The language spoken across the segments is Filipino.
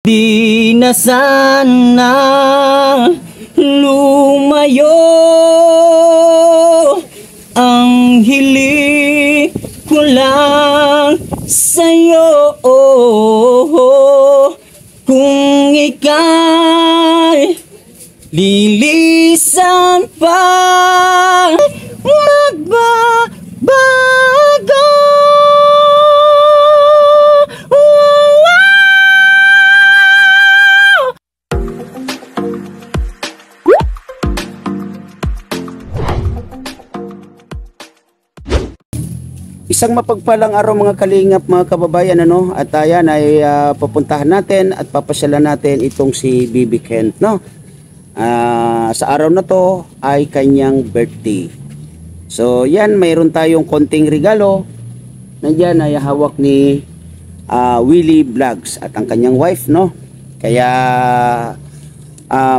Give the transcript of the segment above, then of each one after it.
Di na sana lumayo, ang hiling ko lang sa'yo. Kung ika'y lilisan pa, magbabago. Isang mapagpalang araw mga kalingap, mga kababayan, at ayan ay pupuntahan natin at papasyalan natin itong si Bibi Kent, sa araw na to ay kanyang birthday. So yan, mayroon tayong konting regalo. Nandiyan ay hawak ni Willie Vlogs at ang kanyang wife, Kaya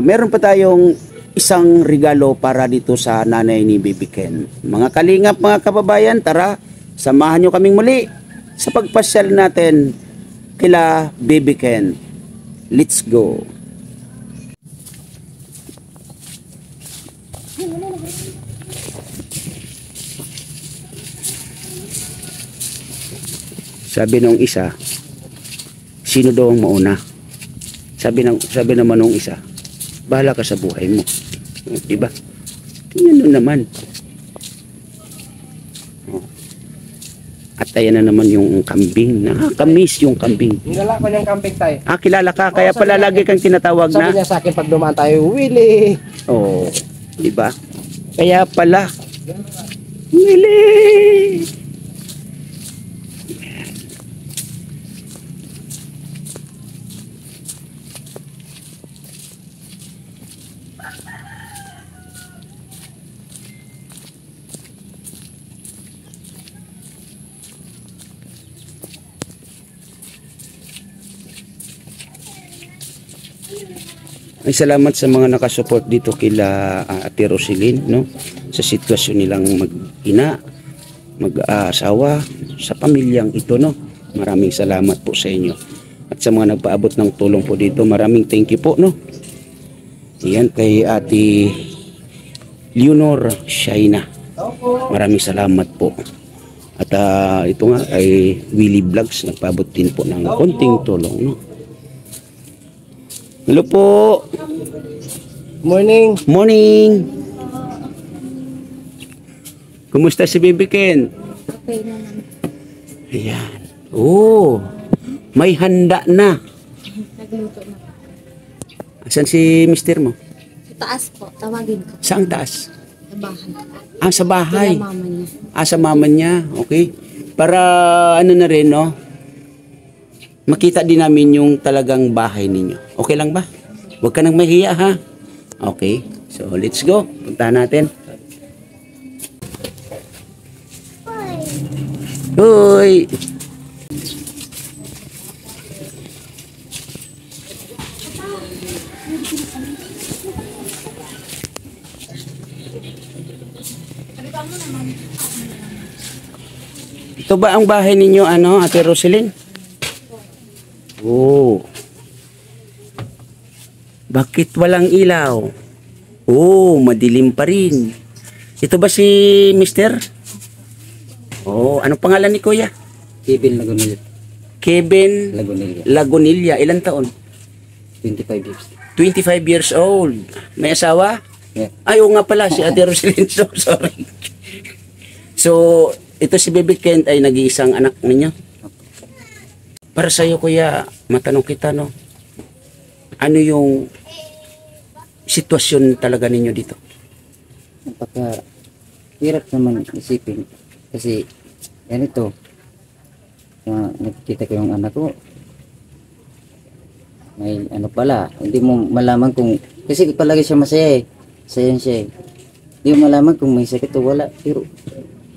meron pa tayong isang regalo para dito sa nanay ni Bibi Kent. Mga kalingap, mga kababayan, tara, samahan nyo kaming muli sa pagpasyal natin kila Bibi Kent. Let's go! Sabi nung isa, sino daw ang mauna? Sabi naman nung isa, bahala ka sa buhay mo. Diba? Yan naman. At ayan na naman yung kambing. Nakakamiss yung kambing. Kilala ko niyang kambing tayo. Kilala ka. Kaya pala lagi kang tinatawag na. Sabi niya sa akin pag dumaan tayo, Willie. Oh, di ba? Kaya pala. Willie! Ay, salamat sa mga nakasupport dito kila Ate Roselyn, sa sitwasyon nilang mag-ina, mag-asawa, sa pamilyang ito, Maraming salamat po sa inyo. At sa mga nagpaabot ng tulong po dito, maraming thank you po, Ayan, kay Ate Leonor Shaina. Maraming salamat po. At ito nga ay Willie Vlogs, nagpaabot din po ng konting tulong, Hello po. Morning. Morning. Kumusta si Bibi Kent? Okay naman. Ayan. Oh, may handa na. Nagluto na. Asan si mister mo? Sa taas po, tawagin ko. Saan taas? Sa bahay. Sa bahay. Kila mama niya. Sa mama niya. Okay. Para ano na rin, makita din namin yung talagang bahay ninyo. Okay lang ba? Huwag ka nang mahiya, ha? Okay. So, let's go. Puntahan natin. Hoy! Ito ba ang bahay ninyo, Ate Roselyn? Oh. Bakit walang ilaw? Oh, madilim pa rin. Ito ba si mister? Oh, anong pangalan ni Kuya? Kevin Lagunilla. Kevin Lagunilla. Lagunilla. Ilan taon? 25 years. 25 years old. May asawa? Yeah. Ay, oo nga pala, si Ate Roselyn. So, sorry. So, ito si Bibi Kent ay nag-iisang anak ninyo? Para sa'yo, Kuya, matanong kita, ano yung sitwasyon talaga ninyo dito? Napaka hirap naman isipin kasi ganito, nakikita ko yung anak ko may pala, hindi mo malaman kung, kasi palagi siya masaya sayan siya hindi mo malaman kung may sakit o wala, pero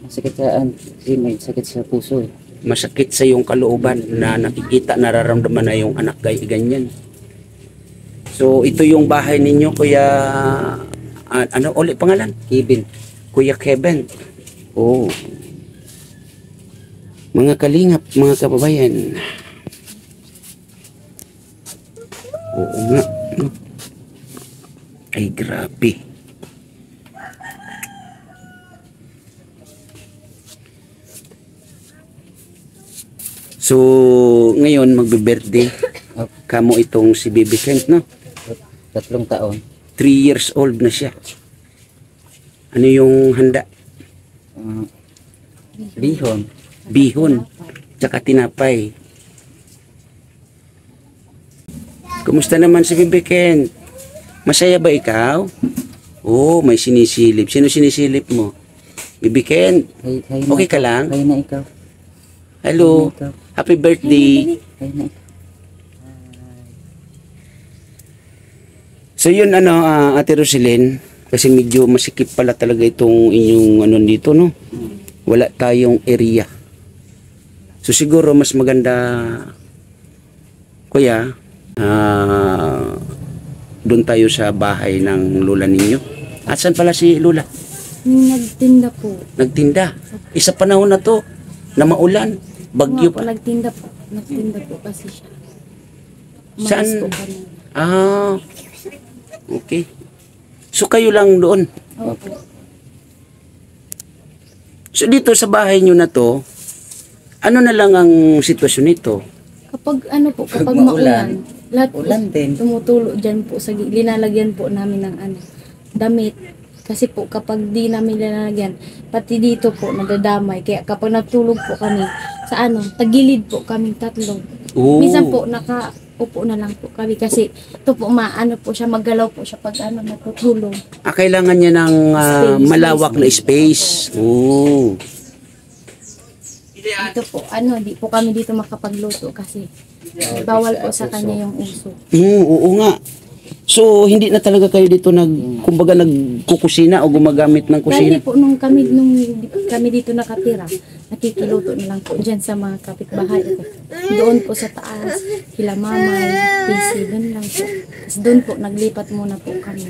masakit saan kasi may sakit sa puso Masakit sa yung kalooban na nakikita, nararamdaman na yung anak ganyan. So ito yung bahay ninyo, Kuya, ano ulit pangalan? Kevin. Kuya Kevin. Oh. Mga kalingap, mga kababayan. Oo nga. No? Ay, grabe. So, ngayon magbe-birthday. Kamo itong si Baby Kent, no? 3 taon. 3 years old na siya. Ano yung handa? Bihon. Bihon. Tsaka tinapay. Kumusta naman si Baby Kent? Masaya ba ikaw? Oh, may sinisilip. Sino sinisilip mo? Baby Kent? Hay Okay ka lang? Hay na ikaw. Hello. Happy birthday. Hay na ikaw. So yun Ate Roselyn, kasi medyo masikip pala talaga itong inyong ano dito, no? Wala tayong area. So siguro mas maganda, kuya, doon tayo sa bahay ng lola ninyo. At saan pala si lola? Nagtinda po. Nagtinda. Isa panahon na to, na maulan, bagyo Po, pa. nagtinda po. Nagtinda po kasi siya. Saan? Umalis po kami. Ah, okay. So kayo lang doon. Opo. So dito sa bahay nyo na to, ano na lang ang sitwasyon nito? Kapag ano po, kapag Pag maulan, maulan, lahat po ulan din. tumutulo dyan po sa linalagyan po namin ng ano, damit. Kasi po kapag di namin linalagyan, pati dito po nadadamay. Kaya kapag natulog po kami sa ano, tagilid po kami tatlo. Oo. Minsan po nakaupo na lang po kami kasi ito po maano po siya, maggalaw po siya pag ano natutulog. Kailangan niya ng Space. malawak na space. Oo. Dito po ano, di po kami dito makapagluto kasi bawal po sa kanya yung uso. Oo nga. So hindi na talaga kayo dito kumbaga nagkukusina o gumagamit ng Dati kusina? po nung kami dito nakatira, nakikiluto na lang po dyan sa mga kapitbahay ko. Doon po sa taas, kila mamay, PC, doon lang po. Tapos doon po, naglipat muna po kami.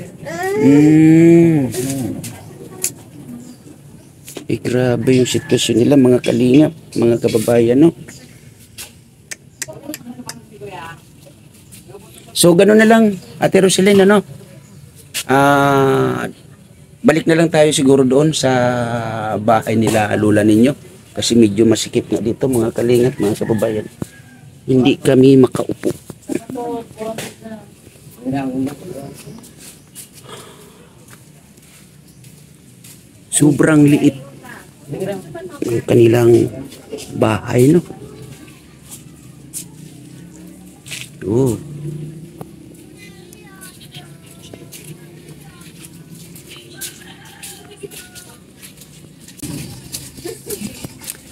Eh, grabe yung sitwasyon nila, mga kalingap, mga kababayan, no? So, gano'n na lang, Ate Roselyn, ano? Balik na lang tayo siguro doon sa bahay nila, lola ninyo. Kasi medyo masikip na dito, mga kalingap, mga kababayan. Hindi kami makaupo. Sobrang liit ng kanilang bahay, no? Oh.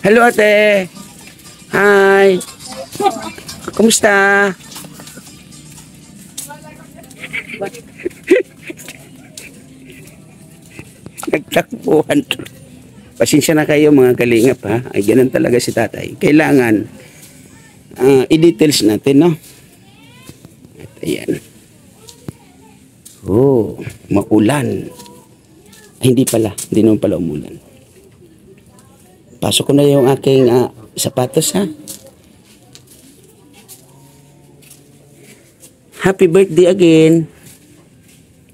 Hello, ate. Hi. Kumusta? Nagtakbuhan. Pasensya na kayo mga kalingap, ha. Ay, ganun talaga si tatay. Kailangan i-details natin, no? At ayan. Oh, maulan. Ay, hindi pala. Hindi naman pala umulan. Pasok ko na yung aking sapatos, ha. Happy birthday again.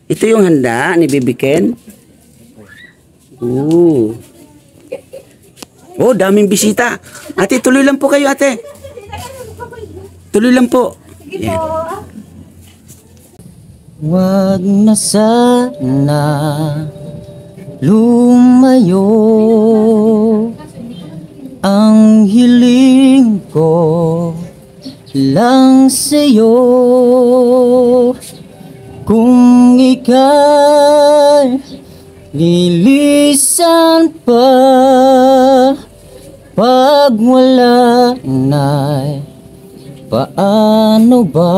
Ito yung handa ni Baby Ken. Oh, daming bisita. Ate, tuloy lang po kayo, ate. Tuloy lang po. Yan. Wag na sana lumayo, ang hiling ko lang sa'yo. Kung ika'y lilisan pa, pag wala na'y paano ba?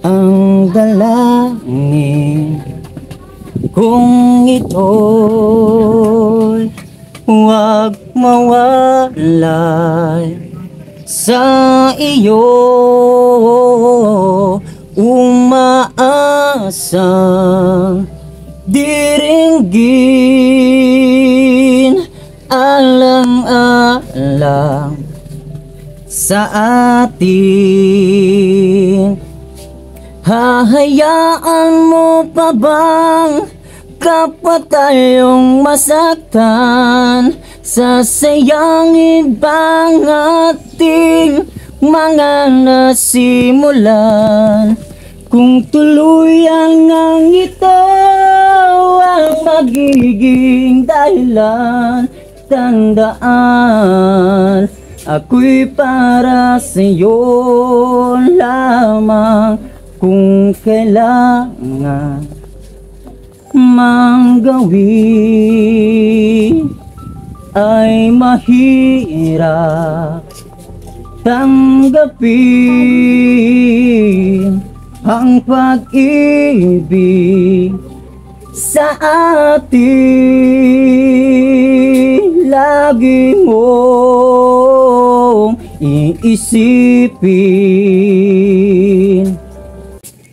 Ang dalangin kung ito'y huwag mawalay sa iyo, umaasang diringgin, alang-alang sa atin. Hahayaan mo pa bang kapwa tayong masaktan? Sasayangin bang ating mga nasimulan? Kung tuluyan ang ito ang magiging dahilan, tandaan, ako'y para sa'yo lamang. Kung kailangan mang gawin ay mahirap tanggapin ang pag-ibig sa atin. Lagi mong iisipin.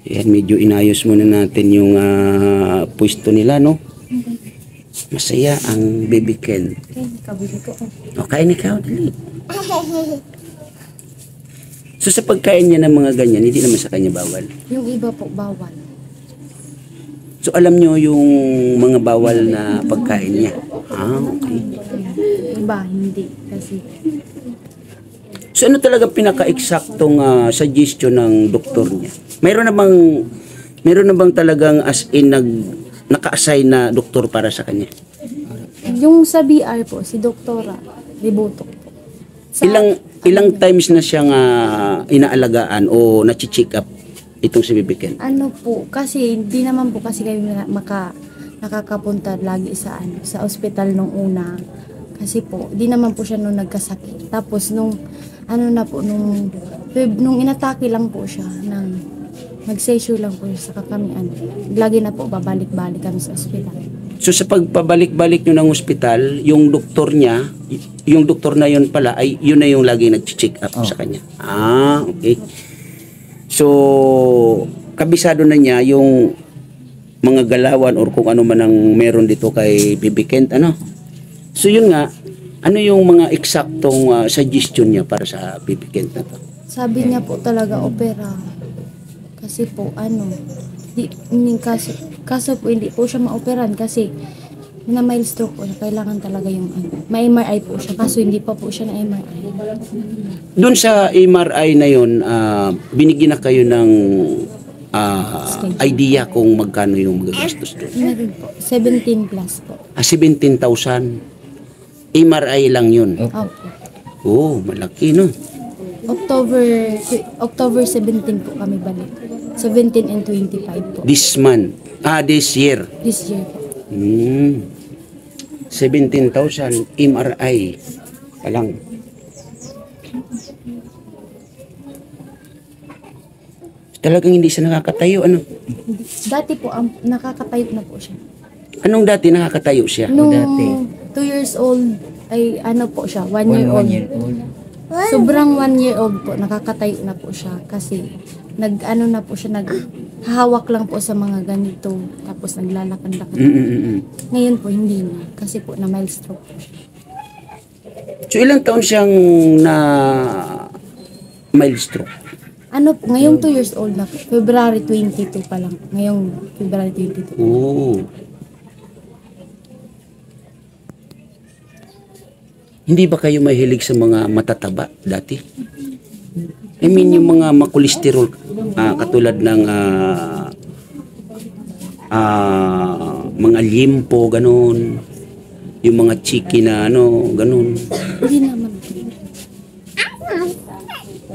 Yan, medyo inayos muna natin yung pwesto nila, no? Masaya ang baby Ken. Kabili ko. O, kain ikaw, dali. So, sa pagkain niya ng mga ganyan, hindi naman sa kanya bawal. Yung iba po, bawal. So, alam nyo yung mga bawal na pagkain niya. Okay. Iba, hindi. Kasi, So, ano talaga pinaka-eksaktong suggestion ng doktor niya? Mayroon na bang talagang as in naka-assign na doktor para sa kanya? yung sa BR po, si Doktora Ributok po. Ilang times na siyang inaalagaan o na-check up itong si Baby Ken? Ano po, kasi hindi naman po kasi kami nakakapunta lagi sa sa ospital nung una. Kasi po, di naman po siya nung nagkasakit. Tapos nung nung inatake lang po siya nag-seizure lang po siya, saka kami lagi na po babalik-balik kami sa ospital. So sa pagpabalik-balik nyo ng ospital, yung doktor niya, yung doktor na yun pala, ay yun na yung lagi nag-check up sa kanya. Okay. So, kabisado na niya yung mga galawan or kung ano man ang meron dito kay Baby Ken, ano? So yun nga, ano yung mga eksaktong suggestion niya para sa Baby Ken na to? Sabi niya po talaga opera. Kasi po kaso po hindi po siya ma-operan kasi na mild stroke po siya. Kailangan talaga yung may MRI po siya. Kaso hindi pa po siya na MRI. Doon sa MRI na yun, binigyan na kayo ng idea kung magkano yung magagastos doon? Meron po. 17 plus po. 17,000. MRI lang yun. Opo. Malaki, no? October 17 po kami balik. 17 and 25 po. This year. This year po. 17,000 MRI pa lang. Talagang hindi siya nakakatayo, ano? Dati po, nakakatayo na po siya. Anong dati nakakatayo siya? Nung 2 years old, ay po siya, 1 year old. Sobrang 1 year old po, nakakatayo na po siya. Kasi, na po siya, naghahawak lang po sa mga ganito. Tapos naglalakad-lakad. Ngayon po, hindi na. Kasi po, na mild stroke po siya. So, ilang taon siyang na mild stroke? Ngayong 2 years old na po. February 22 pa lang. Ngayong February 22. Hindi ba kayo mahilig sa mga matataba dati? I mean, yung mga makolesterol, katulad ng mga limpo, ganun. Yung mga chicken na ganun. Hindi naman po.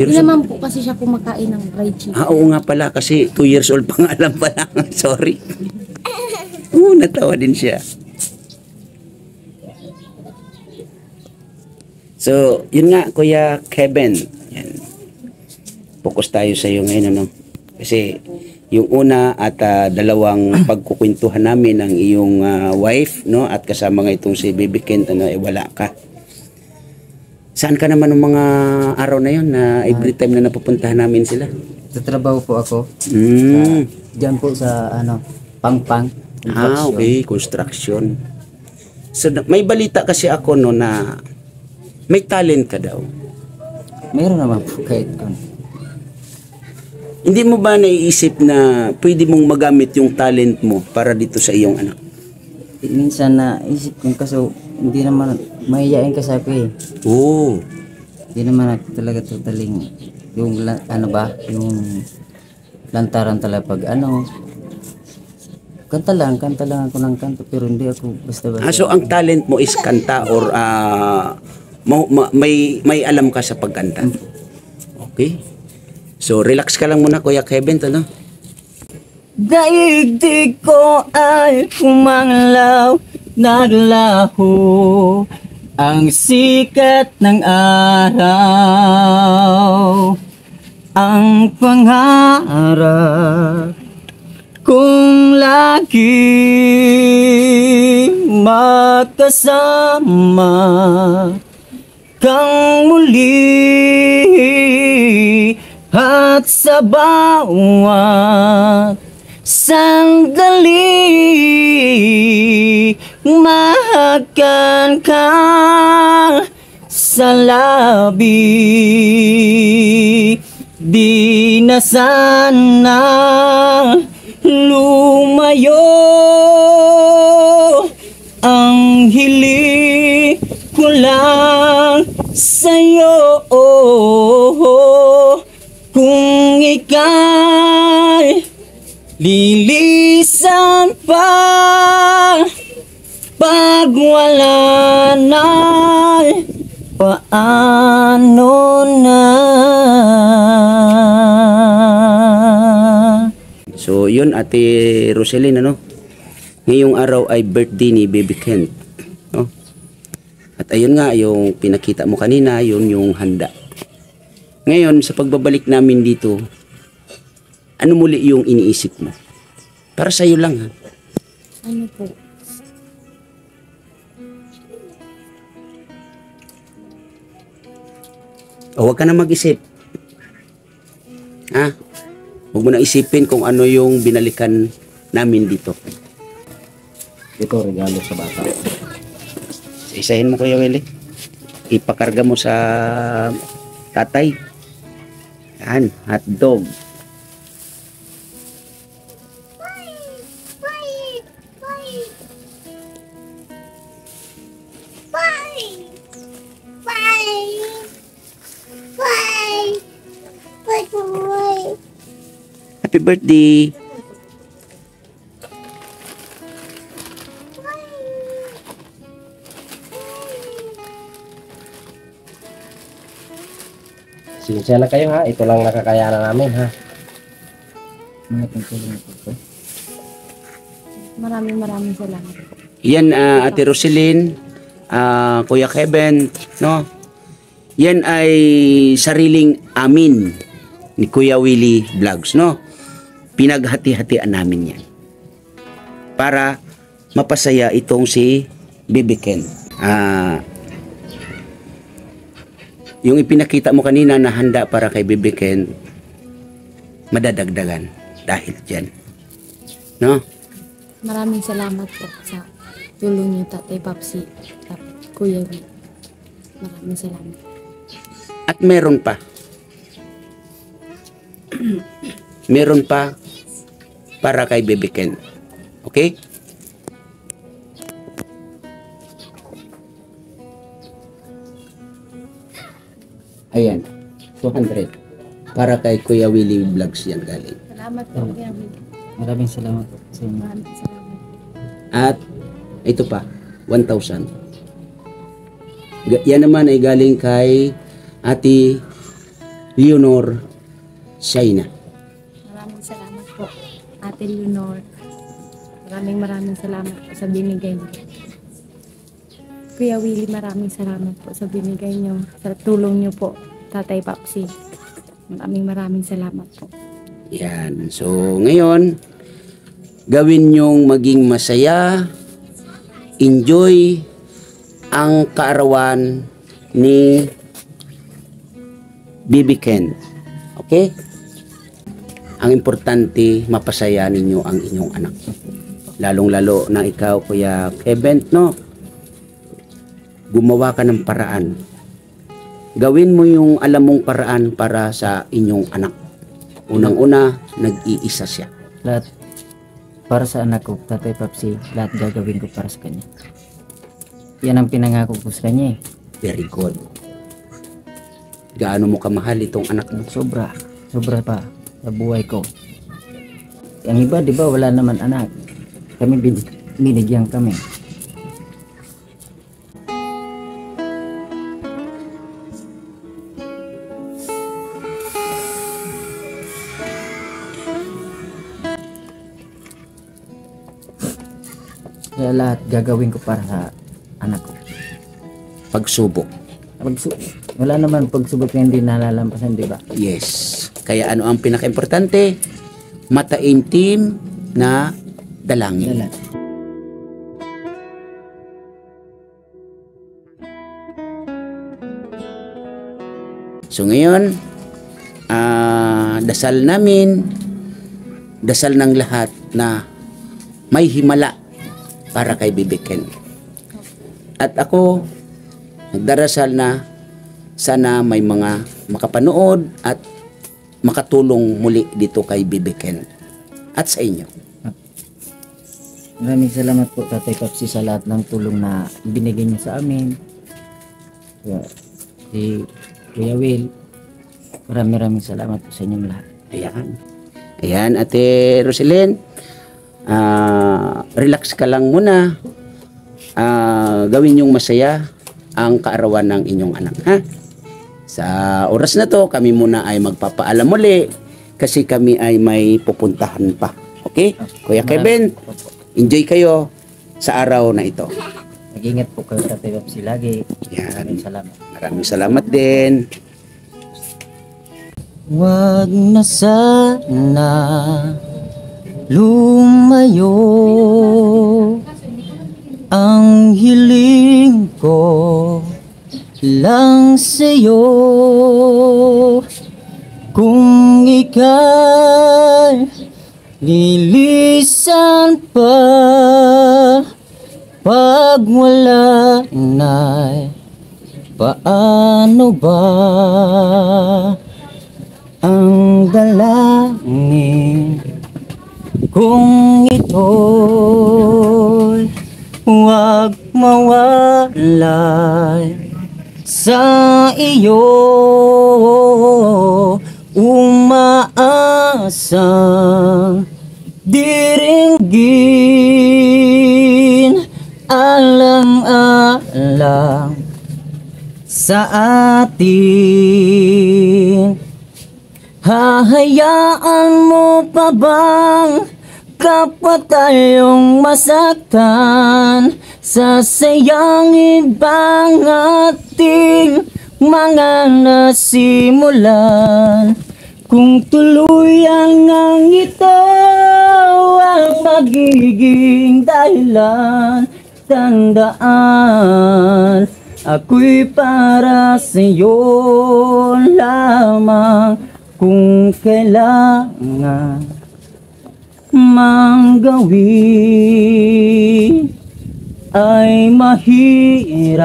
Hindi naman po kasi siya kumakain ng fried chicken. Oo nga pala, kasi 2 years old pa nga lang pala. Sorry. Natawa din siya. So, yun nga, Kuya Kevin. Yan. Focus tayo sa iyo ngayon, ano? Kasi, yung una at dalawang pagkukwentuhan namin ng iyong wife, no? At kasama nga itong si Baby Ken, wala ka. Saan ka naman ng mga araw na yun na every time na napupuntahan namin sila? Sa trabaho po ako. Diyan po sa Pangpang. Okay, construction. So, may balita kasi ako no na may talent ka daw. Meron naman po kahit ano. Hindi mo ba naiisip na pwede mong magamit yung talent mo para dito sa iyong anak? Minsan na isip ko kaso hindi naman mahihayin kasi ako eh. Oo. Hindi naman ako talaga totaling yung ano ba, yung lantaran talaga pag ano. Kanta lang ako ng kanto pero hindi ako basta-basta. So ang talent mo is kanta or may alam ka sa pagkanta. Okay. So relax ka lang muna Kuya Kevin, ano? Daigdig ko ay kumanglaw, naglaho ang sikat ng araw. Ang pangarap kung lagi magkasama kang muli at sa bawat sandali mahakan ka sa labi. Di na sana lumayo ang hiling ko lang sa'yo. Kung ika'y lilisan pa pag wala na, paano na? So yun Ate Roselyn, ano? Ngayong araw ay birthday ni Baby Kent, no? At ayun nga yung pinakita mo kanina, yun yung handa. Ngayon sa pagbabalik namin dito, ano muli yung iniisip mo? Para sa'yo lang, ha? Ano po? O huwag ka na mag-isip. Ha? Huwag mo na isipin kung ano yung binalikan namin dito. Ito, regalo sa bata. Isahin mo Kuya Willie. Ipakarga mo sa tatay. Yan, hotdog. Happy birthday! Sinsya na kayo ha. Ito lang nakakayanan namin ha. Maraming salamat po. Yan Ate Roselyn, Kuya Kevin, no? Yan ay sariling amin ni Kuya Willie Vlogs, no? Pinaghati-hatian namin yan para mapasaya itong si Baby Ken. Yung ipinakita mo kanina na handa para kay Baby Ken, madadagdagan dahil dyan, no? Maraming salamat po sa tulong niyo, Tatay Papsi at Kuya Will. Maraming salamat. At meron pa. Meron pa para kay Baby Ken. Okay? Ayan. 200. Para kay Kuya Willie Vlogs yan galing. Salamat po, Kuya Will. Maraming salamat po sa inyo. Maraming salamat. At ito pa, 1,000. Yan naman ay galing kay Ate Leonor Shaina. Maraming salamat po, Ate Leonor. Maraming salamat po sa binigay niyo. Kuya Willie, maraming salamat po sa binigay niyo, sa tulong niyo po, Tatay Papsi. Maraming salamat po. Yan. So, ngayon, gawin nyong maging masaya, enjoy ang kaarawan ni Baby Ken. Okay? Ang importante, mapasaya ninyo ang inyong anak. Lalong-lalo na ikaw, Kuya Kevin, no? Gumawa ka ng paraan gawin mo yung alam mong paraan para sa inyong anak. Unang-una, nag-iisa siya. Lahat para sa anak ko, Tatay Papsi, lahat gagawin ko para sa kanya. Yan ang pinangako ko sa kanya eh. Very good. Gaano mo kamahal itong anak mo? Sobra pa sa buhay ko. Ang iba, di ba, wala naman anak. Kami binigyan kami. Kaya lahat gagawin ko para sa anak ko. Pagsubok. Wala naman pagsubok na hindi nalalampasan, di ba? Yes. Kaya ano ang pinaka-importante? Mataimtim na dalangin. Dala. So ngayon, dasal namin, dasal ng lahat na may himala para kay Bibiken. At ako, nagdarasal na sana may mga makapanood at makatulong muli dito kay Bibiken at sa inyo. Maraming salamat po, Tatay Papsi, sa lahat ng tulong na binigay niyo sa amin. Kaya, si Kuya Will, maraming salamat po sa inyong lahat. Ayan, Ate Roselyn, relax ka lang muna. Gawin yung masaya ang kaarawan ng inyong anak, ha? Sa oras na to, kami muna ay magpapaalam muli kasi kami ay may pupuntahan pa. Okay? Kuya Kevin, enjoy kayo sa araw na ito. Mag-ingat po kayo, Tatay Papsi, lagi. Yan. Salamat. Maraming salamat din. Wag na sana lumayo, ang hiling ko lang sa'yo. Kung ika'y lilisan pa, pag wala na'y paano ba? Ang dalangin kung ito'y huwag mawalay sa iyo, umaasang diringgin, alang-alang sa atin. Hahayaan mo pa bang kapwa tayong masaktan? Sasayangin bang ating mga nasimulan? Kung tuluyan ang ito ang magiging dahilan, tandaan, ako'y para sa'yo lamang. Kung kailangan mang gawin ay mahirap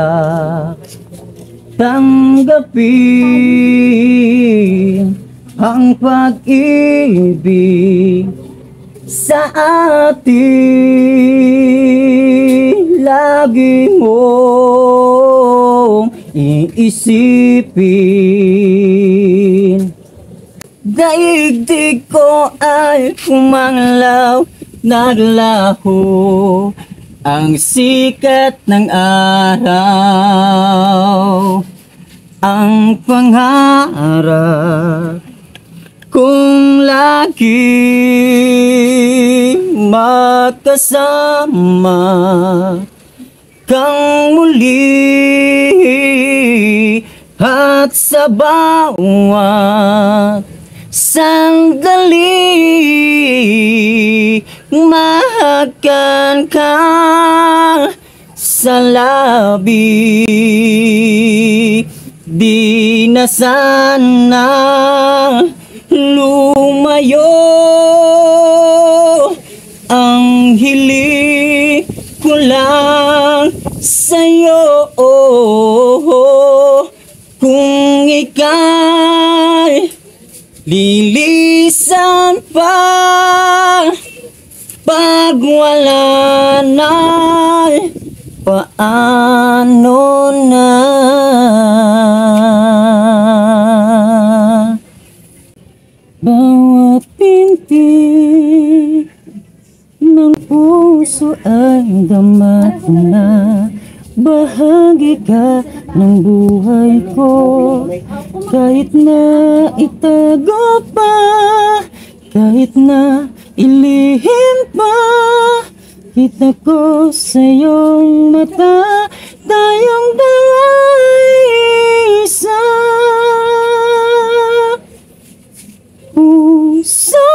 tanggapin ang pag-ibig sa atin. Lagi mong iisipin, daigdig ko ay kumanglaw, naglaho ang sikat ng araw. Ang pangarap kung lagi magkasama kang muli, at sa bawat sandali mahakan ka sa labi. Di na sana lumayo, ang hiling ko lang sa'yo. Kung ika'y lilisan pa pag wala na'y paano na. Bawat pintig ng puso ay damat na. Bahagi ka ng buhay ko, kahit na itago pa, kahit na ilihim pa. Kita ko sa iyong mata, tayong dala'y isa. Puso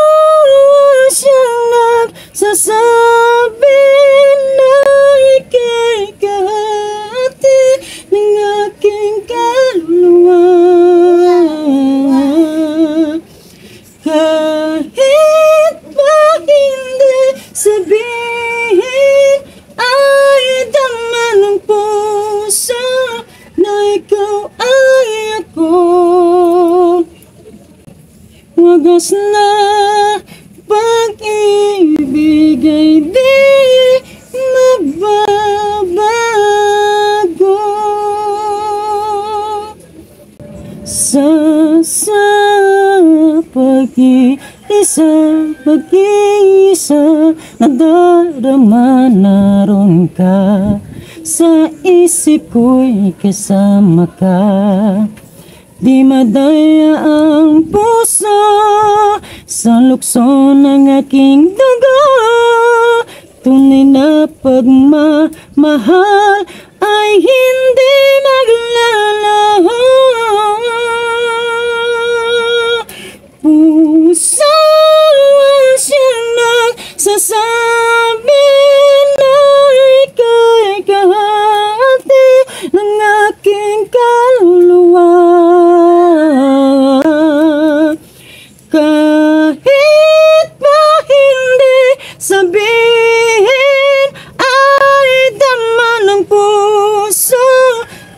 siyang nagsasabi na ika'y kahati ng aking kaluluwa. Kahit ba hindi sabihin, ay dama ng puso na ikaw ay ako. Wagas na pag-ibig ay di magbabago. Sa pag-iisa, nadarama naroon ka. Sa isip ko'y kasama ka. Di madaya ang puso sa lukso ng aking dugo. Tunay na pagmamahal ay hindi maglalaho. Puso siyang nagsasabi na ika'y kahati ng aking kaluluwa. Kahit ba hindi sabihin, ay dama ng puso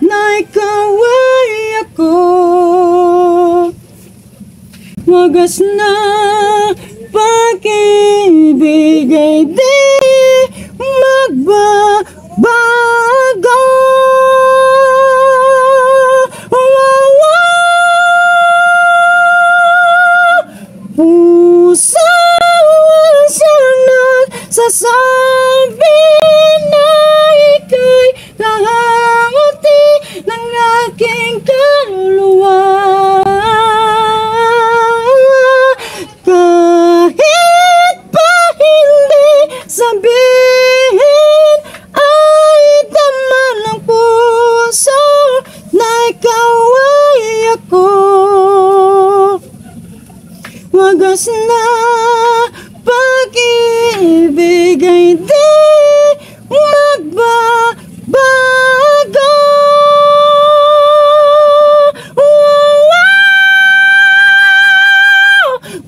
na ikaw ay ako. Wagas na pag-ibig ay di magbabago. Puso siyang nagsasabi na ika'y kahati ng aking kaluluwa. Kahit pa hindi sabihin, ay dama ng puso na ikaw ay ako. Wagas na pag-ibig ay di magbabago.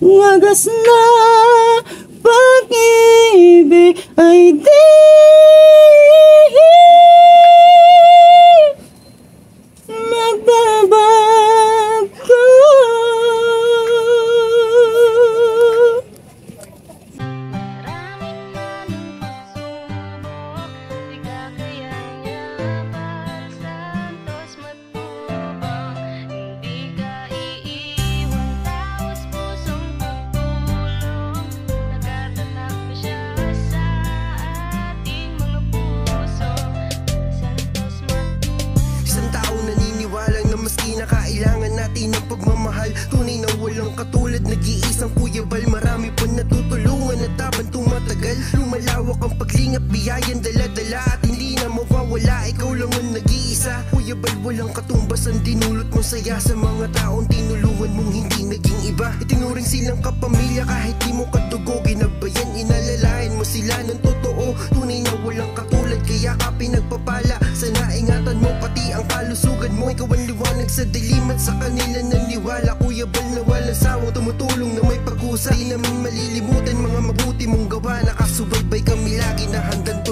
Wagas na pag-ibig ay di magbabago. Tunay na walang katulad, nag-iisang Kuya Bal. Marami pa natutulungan at habang tumatagal, lumalawak ang paglingap, biyayan dala-dala at hindi na mawawala. Ikaw lang ang nag-iisa, Kuya Bal. Walang katumbas ang dinulot mong saya sa mga taong tinulungan mong hindi naging iba. Itinuring silang kapamilya kahit di mo katugo, ginabayan, inalalayan mo sila ng totoo. Tunay na walang katulad, kaya ka pinagpapala. Sana ingatan mo pati ang kalusugan mo. Ikaw ang liwanag sa dilim at sa kanila naniwala. Kuya Bal na walang sawang tumutulong na may pag-usa. Di namin malilimutan mga mabuti mong gawa. Nakasubaybay kami lagi na handang